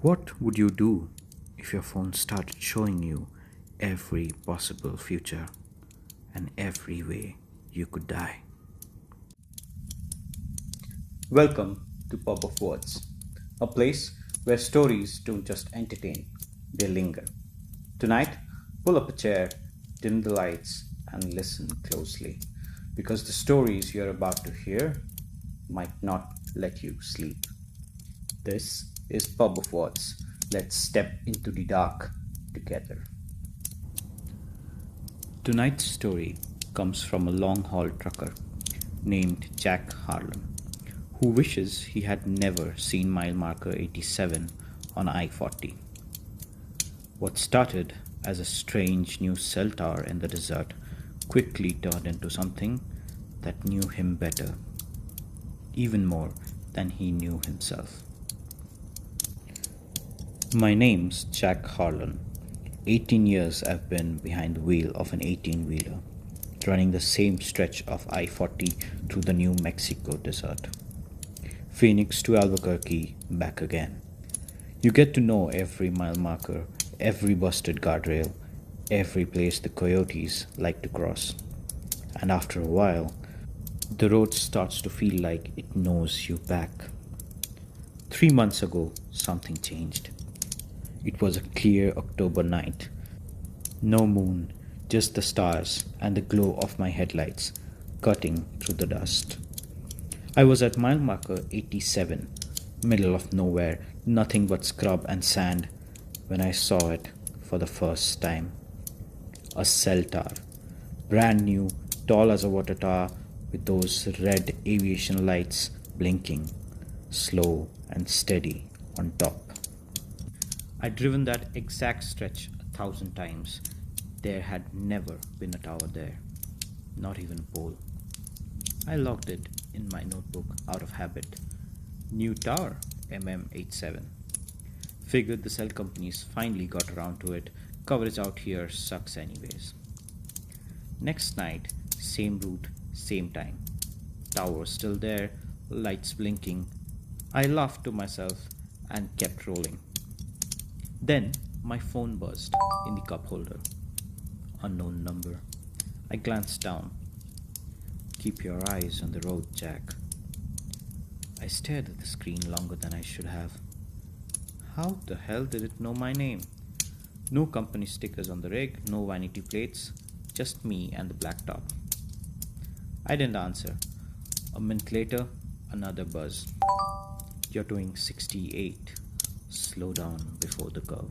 What would you do if your phone started showing you every possible future and every way you could die? Welcome to Pub of Words, a place where stories don't just entertain, they linger. Tonight, pull up a chair, dim the lights, and listen closely because the stories you're about to hear might not let you sleep. This is Pub of Words. Let's step into the dark together. Tonight's story comes from a long haul trucker named Jack Harlan, who wishes he had never seen mile marker 87 on I 40. What started as a strange new cell tower in the desert quickly turned into something that knew him better, even more than he knew himself. My name's Jack Harlan. 18 years I've been behind the wheel of an 18-wheeler, running the same stretch of I 40 through the New Mexico desert. Phoenix to Albuquerque, back again. You get to know every mile marker, every busted guardrail, every place the coyotes like to cross. And after a while, the road starts to feel like it knows you back. 3 months ago, something changed. It was a clear October night. No moon, just the stars and the glow of my headlights cutting through the dust. I was at mile marker 87, middle of nowhere, nothing but scrub and sand, when I saw it for the first time. A cell tower, brand new, tall as a water tower, with those red aviation lights blinking, slow and steady on top. I'd driven that exact stretch 1,000 times. There had never been a tower there, not even a pole. I logged it in my notebook out of habit. New tower, MM87. Figured the cell companies finally got around to it. Coverage out here sucks anyways. Next night, same route, same time. Tower still there, lights blinking. I laughed to myself and kept rolling. Then my phone buzzed in the cup holder. Unknown number. I glanced down. Keep your eyes on the road, Jack. I stared at the screen longer than I should have. How the hell did it know my name? No company stickers on the rig, no vanity plates, just me and the black top. I didn't answer. A minute later, another buzz. You're doing 68. Slow down before the curve.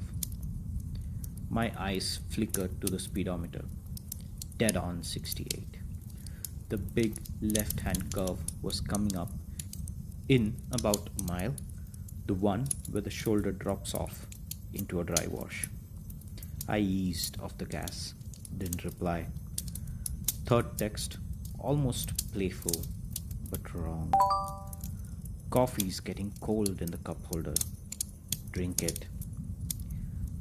My eyes flickered to the speedometer. Dead on 68. The big left-hand curve was coming up in about a mile, the one where the shoulder drops off into a dry wash. I eased off the gas, didn't reply. Third text, almost playful, but wrong. Coffee's getting cold in the cup holder. Drink it.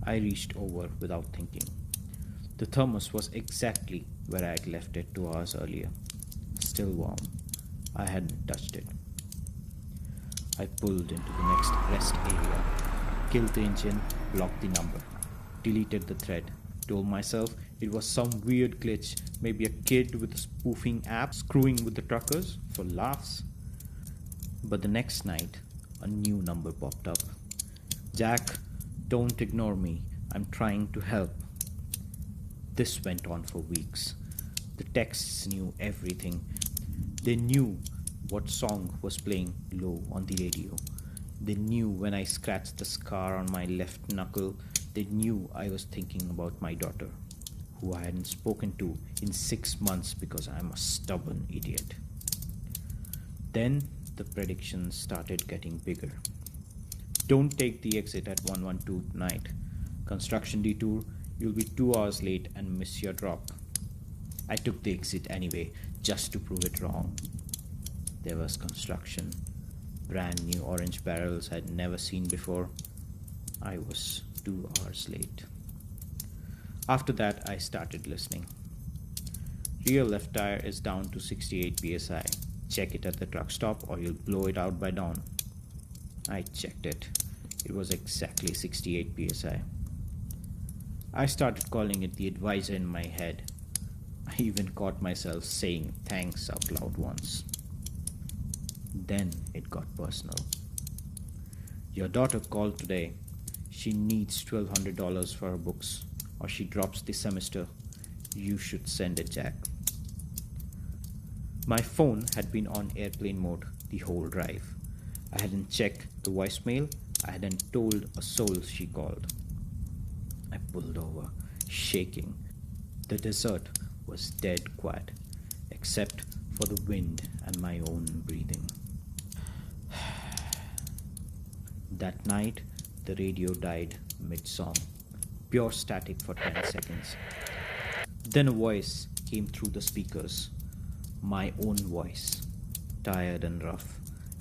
I reached over without thinking. The thermos was exactly where I had left it 2 hours earlier. Still warm. I hadn't touched it. I pulled into the next rest area, killed the engine, blocked the number, deleted the thread, told myself it was some weird glitch, maybe a kid with a spoofing app screwing with the truckers for laughs. But the next night, a new number popped up. Jack, don't ignore me. I'm trying to help. This went on for weeks. The texts knew everything. They knew what song was playing low on the radio. They knew when I scratched the scar on my left knuckle. They knew I was thinking about my daughter, who I hadn't spoken to in 6 months because I'm a stubborn idiot. Then the predictions started getting bigger. Don't take the exit at 112 tonight. Construction detour, you'll be 2 hours late and miss your drop. I took the exit anyway, just to prove it wrong. There was construction. Brand new orange barrels I'd never seen before. I was 2 hours late. After that, I started listening. Rear left tire is down to 68 psi. Check it at the truck stop or you'll blow it out by dawn. I checked it. It was exactly 68 psi. I started calling it the advisor in my head. I even caught myself saying thanks out loud once. Then it got personal. Your daughter called today. She needs $1,200 for her books, or she drops the semester. You should send it, Jack. My phone had been on airplane mode the whole drive. I hadn't checked the voicemail. I hadn't told a soul she called. I pulled over, shaking. The desert was dead quiet, except for the wind and my own breathing. That night, the radio died mid-song, pure static for 10 seconds. Then a voice came through the speakers, my own voice, tired and rough,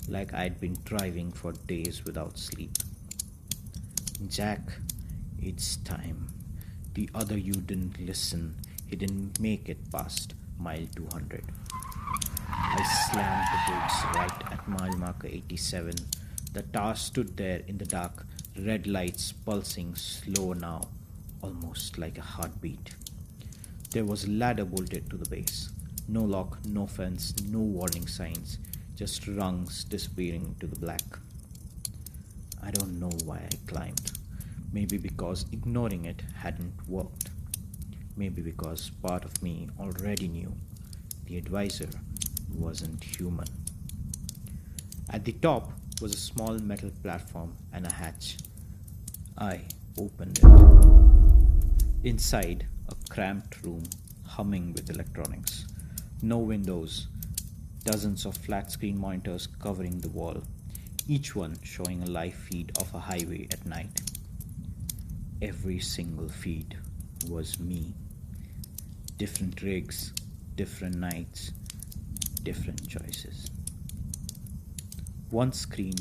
like I'd been driving for days without sleep. Jack, it's time. The other you didn't listen. He didn't make it past mile 200. I slammed the brakes right at mile marker 87. The tower stood there in the dark, red lights pulsing slower now, almost like a heartbeat. There was a ladder bolted to the base. No lock, no fence, no warning signs, just rungs disappearing into the black. I don't know why I climbed. Maybe because ignoring it hadn't worked. Maybe because part of me already knew the advisor wasn't human. At the top was a small metal platform and a hatch. I opened it. Inside, a cramped room humming with electronics. No windows, dozens of flat-screen monitors covering the wall, each one showing a live feed of a highway at night. Every single feed was me. Different rigs, different nights, different choices. One screen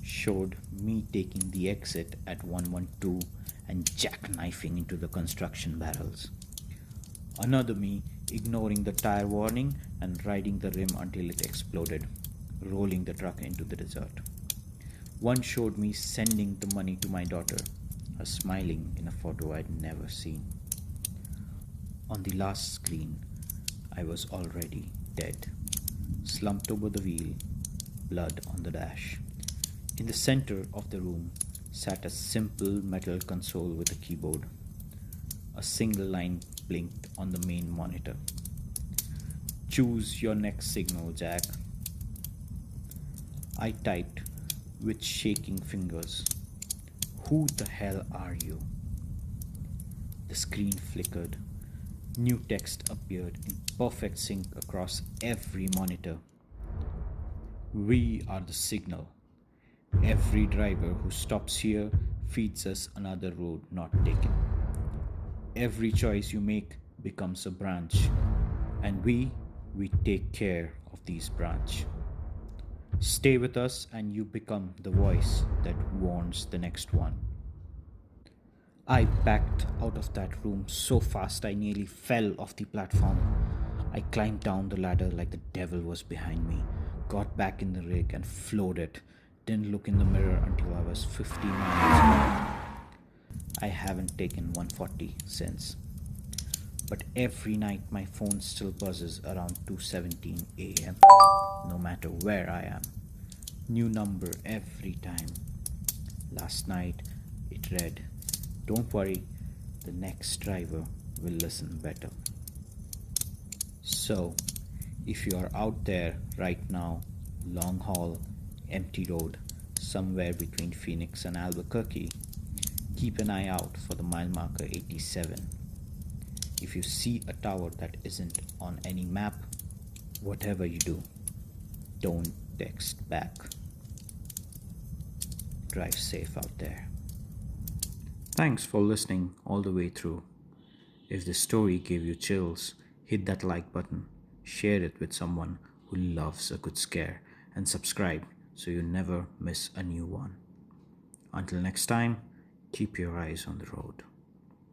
showed me taking the exit at 112 and jackknifing into the construction barrels. Another me ignoring the tire warning and riding the rim until it exploded, rolling the truck into the desert. One showed me sending the money to my daughter, her smiling in a photo I'd never seen. On the last screen, I was already dead, slumped over the wheel, blood on the dash. In the center of the room sat a simple metal console with a keyboard. A single line blinked on the main monitor. Choose your next signal, Jack. I typed with shaking fingers. Who the hell are you? The screen flickered. New text appeared in perfect sync across every monitor. We are the signal. Every driver who stops here feeds us another road not taken. Every choice you make becomes a branch, and we take care of these branches. Stay with us and you become the voice that warns the next one. I backed out of that room so fast I nearly fell off the platform. I climbed down the ladder like the devil was behind me, got back in the rig and floored it. Didn't look in the mirror until I was 50 miles away. I haven't taken 140 since. But every night my phone still buzzes around 2:17 a.m. no matter where I am. New number every time. Last night it read, "Don't worry, the next driver will listen better." So, if you are out there right now, long haul, empty road, somewhere between Phoenix and Albuquerque, keep an eye out for the mile marker 87. If you see a tower that isn't on any map, whatever you do, don't text back. Drive safe out there. Thanks for listening all the way through. If this story gave you chills, hit that like button, share it with someone who loves a good scare, and subscribe so you never miss a new one. Until next time, keep your eyes on the road.